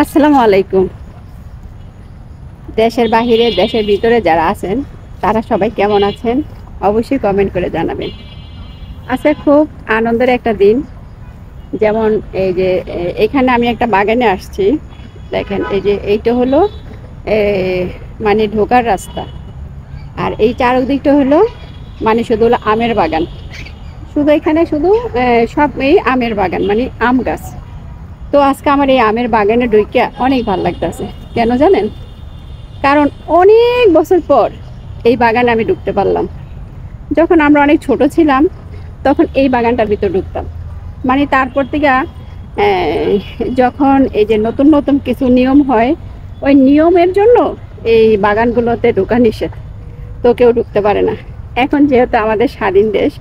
আসসালামু আলাইকুম। দেশের বাহিরে দেশের ভিতরে যারা আছেন তারা সবাই কেমন আছেন অবশ্যই কমেন্ট করে জানাবেন। আজকে খুব আনন্দের একটা দিন। যেমন এই যে এখানে আমি একটা বাগানে আসছি। দেখেন এই যে এইটা হলো এ, মানে ঢোকার রাস্তা। আর এই চারদিকটা হলো মানে শুধু হলো আমের বাগান। শুধু এখানে শুধু সব এই আমের বাগান মানে আম গাছ। তো আজকে আমার এই আমের বাগানে ঢুকে অনেক ভালো লাগতেছে। কেন জানেন? কারণ অনেক বছর পর এই বাগানে আমি ঢুকতে পারলাম। যখন আমরা অনেক ছোট ছিলাম তখন এই বাগানটার ভিতর ঢুকতাম। মানে তারপর থেকে যখন এই যে নতুন নতুন কিছু নিয়ম হয়, ওই নিয়মের জন্য এই বাগানগুলোতে ঢোকা নিষেধ, তো কেউ ঢুকতে পারে না। এখন যেহেতু আমাদের স্বাধীন দেশ,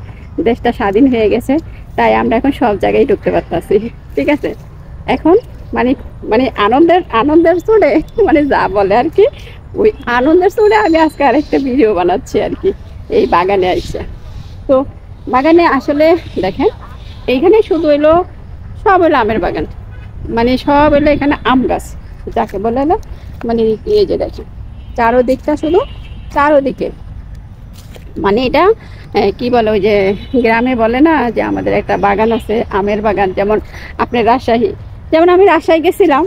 দেশটা স্বাধীন হয়ে গেছে, তাই আমরা এখন সব জায়গায় ঢুকতে পারতাছি। ঠিক আছে, এখন মানে মানে আনন্দের আনন্দের সুরে মানে যা বলে আর কি, ওই আনন্দের সুরে আমি আজকে আরেকটা ভিডিও বানাচ্ছি আর কি এই বাগানে আইসা। তো বাগানে আসলে দেখেন এইখানে শুধু এলো সব হলো আমের বাগান, মানে সব এলো এখানে আম গাছ যাকে বলে এলো। মানে এই যে দেখেন চারোদিকটা শুধু চারোদিকে মানে এটা কি বলে, ওই যে গ্রামে বলে না যে আমাদের একটা বাগান আছে আমের বাগান, যেমন আপনার রাজশাহী, যেমন আমি রাজশাহী গেছিলাম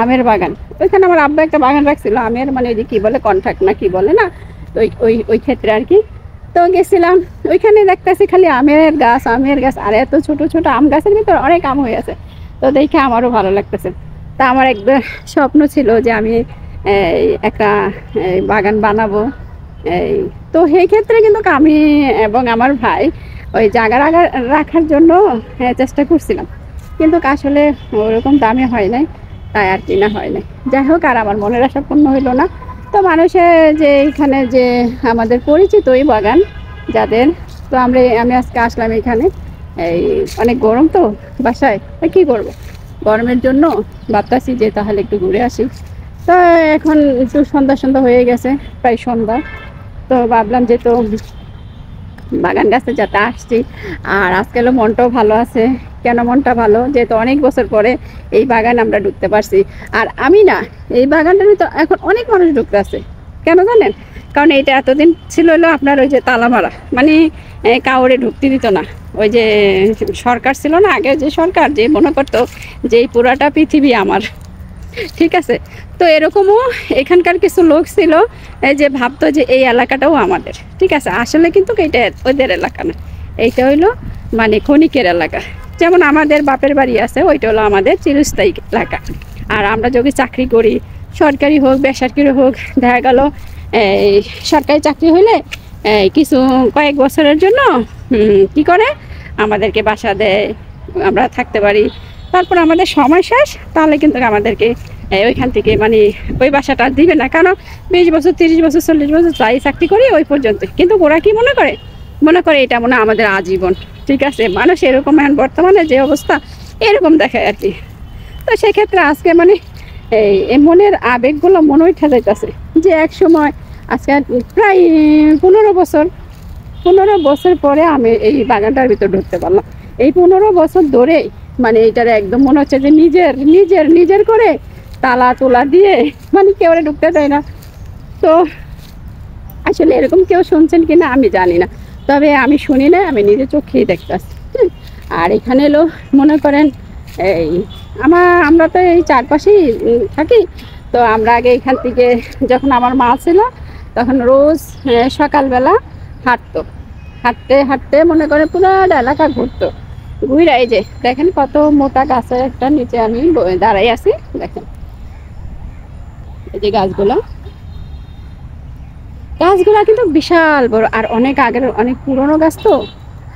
আমের বাগান, ওইখানে আমার আব্বা একটা বাগান রাখছিল আমের, মানে ওই যে কি বলে কন্ট্রাক্ট না কি বলে না, তো ওই ওই ওই ক্ষেত্রে আর কি। তো গেছিলাম ওইখানে দেখতেছি খালি আমের গাছ আমের গাছ, আর এত ছোট ছোট আম গাছের ভিতর অনেক আম হয়ে আছে। তো দেখে আমারও ভালো লাগতেছে। তা আমার একবার স্বপ্ন ছিল যে আমি একটা বাগান বানাবো। এই তো সেই ক্ষেত্রে কিন্তু আমি এবং আমার ভাই ওই জায়গা রাখার জন্য চেষ্টা করছিলাম, কিন্তু আসলে ওরকম দামে হয় নাই, তাই আর কিনা হয় নাই। যাই হোক, আর আমার মনের আশা পূর্ণ হইলো না। তো মানুষের যে এখানে যে আমাদের পরিচিত ওই বাগান যাদের, তো আমি আজকে আসলাম এখানে। এই অনেক গরম তো বাসায়, কি করব, গরমের জন্য ভাবতাছি যে তাহলে একটু ঘুরে আসি। তো এখন একটু সন্ধ্যা সন্ধ্যা হয়ে গেছে, প্রায় সন্ধ্যা। তো ভাবলাম যে তো বাগান গাছে যাতে আসছি, আর আজকাল মনটাও ভালো আছে। কেন মনটা ভালো? যেহেতু অনেক বছর পরে এই বাগান আমরা ঢুকতে পারছি। আর আমি না, এই বাগানটার ভিতর এখন অনেক মানুষ ঢুকতে আছে। কেন জানেন? কারণ এইটা এতদিন ছিল হলো আপনার ওই যে তালা মারা, মানে কাউরে ঢুকতে দিত না। ওই যে সরকার ছিল না আগে, যে সরকার যে মনে করতো যে এই পুরাটা পৃথিবী আমার। ঠিক আছে, তো এরকমও এখানকার কিছু লোক ছিল যে ভাবতো যে এই এলাকাটাও আমাদের। ঠিক আছে, আসলে কিন্তু এটা ওদের এলাকা না, এইটা হইলো মানে ক্ষণিকের এলাকা। যেমন আমাদের বাপের বাড়ি আছে, ওইটা হলো আমাদের চিরস্থায়ী এলাকা। আর আমরা যদি চাকরি করি, সরকারি হোক বেসরকারি হোক, দেখা গেল এই সরকারি চাকরি হইলে কিছু কয়েক বছরের জন্য কি করে আমাদেরকে বাসা দেয়, আমরা থাকতে পারি। তারপর আমাদের সময় শেষ, তাহলে কিন্তু আমাদেরকে ওইখান থেকে মানে ওই বাসাটা দিবে না। কারণ 20 বছর 30 বছর 40 বছর যাই চাকরি করি ওই পর্যন্ত, কিন্তু ওরা কি মনে করে, মনে করে এটা মনে হয় আমাদের আজীবন। ঠিক আছে, মানুষ এরকম এখন বর্তমানে যে অবস্থা এরকম দেখায় আর কি। তো সেক্ষেত্রে আজকে মানে এই মনের আবেগগুলো মনে উঠে যাইতেছে যে এক সময় আজকে প্রায় 15 বছর পরে আমি এই বাগানটার ভিতর ঢুকতে পারলাম। এই 15 বছর ধরে মানে এইটার একদম মনে হচ্ছে যে নিজের নিজের নিজের করে তালা তোলা দিয়ে মানে কেউ ঢুকতে দেয় না। তো আসলে এরকম কেউ শুনছেন কিনা আমি জানি না, তবে আমি শুনি না, আমি নিজে চোখেই দেখতেছি। আর এখানে এলো মনে করেন এই আমরা তো এই চারপাশেই থাকি। তো আমরা আগে এখান থেকে যখন আমার মা ছিল তখন রোজ সকালবেলা হাঁটতো, হাঁটতে হাঁটতে মনে করে পুরো এলাকা ঘুরতো। ঘুরে এই যে দেখেন কত মোটা গাছের একটা নিচে আমি দাঁড়াই আছি, দেখেন এই যে গাছগুলো কিন্তু বিশাল বড় আর অনেক আগের অনেক পুরনো গাছ। তো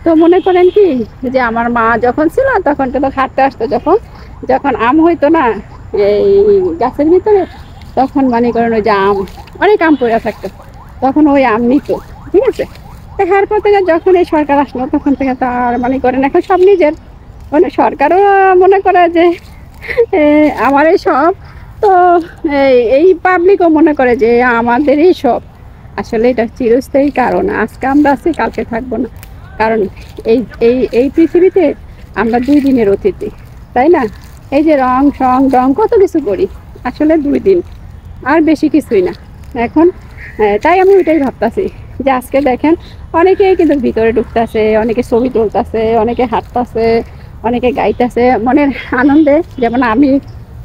তো মনে করেন কি যে আমার মা যখন ছিল তখন তো হাঁটতে আসতো, যখন যখন আম হইতো না এই গাছের ভিতরে, তখন মনে করেন ওই যে আম অনেক আম পড়ে থাকতো, তখন ওই আম নিত। ঠিক আছে, দেখার পর থেকে যখন এই সরকার আসলো তখন থেকে তো আর মনে করেন এখন সব নিজের, মানে সরকারও মনে করে যে আমার এই সব। তো এই পাবলিকও মনে করে যে আমাদেরই সব। আসলে এটা চিরস্থায়ী, কারণ আজকে আমরা আছি কালকে থাকবো না। কারণ এই এই এই পৃথিবীতে আমরা 2 দিনের অতিথি, তাই না? এই যে রং সং রং কত কিছু করি, আসলে 2 দিন আর বেশি কিছুই না এখন। তাই আমি ওইটাই ভাবতাছি যে আজকে দেখেন অনেকেই কিন্তু ভিতরে ঢুকতেছে, অনেকে ছবি তুলতেছে, অনেকে হাঁটতেছে, অনেকে গাইতেছে মনের আনন্দে। যেমন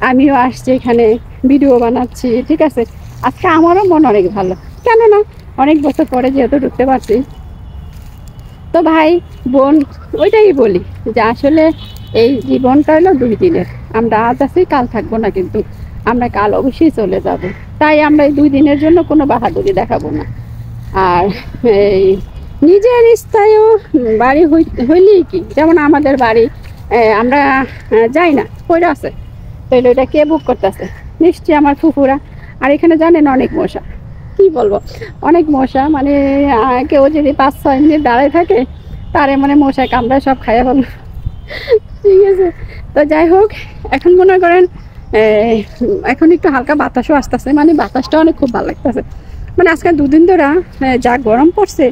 আমিও আসছি এখানে ভিডিও বানাচ্ছি, ঠিক আছে। আজকে আমারও মন অনেক ভালো, কেননা অনেক বছর পরে যেহেতু ঢুকতে পারছি। তো ভাই বোন ওইটাই বলি যে আসলে এই জীবনটা হলো 2 দিনের। আমরা আজ আছি কাল থাকবো না, কিন্তু আমরা কাল অবশ্যই চলে যাব। তাই আমরা এই 2 দিনের জন্য কোনো বাহাদুরি দেখাবো না। আর এই নিজের স্থায়ীয় বাড়ি হইলেই কি, যেমন আমাদের বাড়ি আমরা যাই না কইরা আছে, তাইলে ওইটা কে বুক করতেছে? নিশ্চয়ই আমার ফুফুরা। আর এখানে জানেন অনেক মশা, কি বলবো, অনেক মশা। মানে কেউ যদি 5-6 মিনিট দাঁড়ায় থাকে তারে মানে মশায় কামড়ায় সব খাইয়া ফেল, ঠিক আছে। তো যাই হোক, এখন মনে করেন এখন একটু হালকা বাতাসও আসতেছে, মানে বাতাসটা অনেক খুব ভালো লাগতেছে। মানে আজকে 2 দিন ধরে যা গরম পড়ছে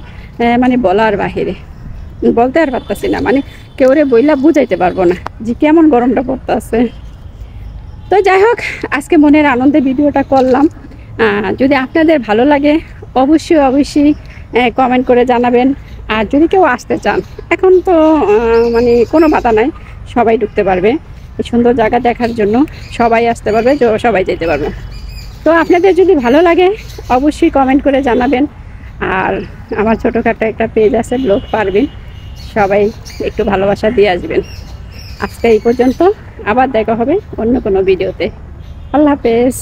মানে বলার বাহিরে, বলতে আর পারতাছি না। মানে কেউরে বইলা বুঝাইতে পারবো না যে কেমন গরমটা পড়তেছে। তো যাই হোক, আজকে মনের আনন্দে ভিডিওটা করলাম। যদি আপনাদের ভালো লাগে অবশ্যই কমেন্ট করে জানাবেন। আর যদি কেউ আসতে চান, এখন তো মানে কোনো বাধা নাই, সবাই ঢুকতে পারবে। এই সুন্দর জায়গা দেখার জন্য সবাই আসতে পারবে, সবাই যেতে পারবে। তো আপনাদের যদি ভালো লাগে অবশ্যই কমেন্ট করে জানাবেন। আর আমার ছোটোখাটো একটা পেজ আছে, ব্লগ পারবেন, সবাই একটু ভালোবাসা দিয়ে আসবেন। আজকে এই পর্যন্ত, আবার দেখা হবে অন্য কোনো ভিডিওতে। আল্লাহ হাফেজ।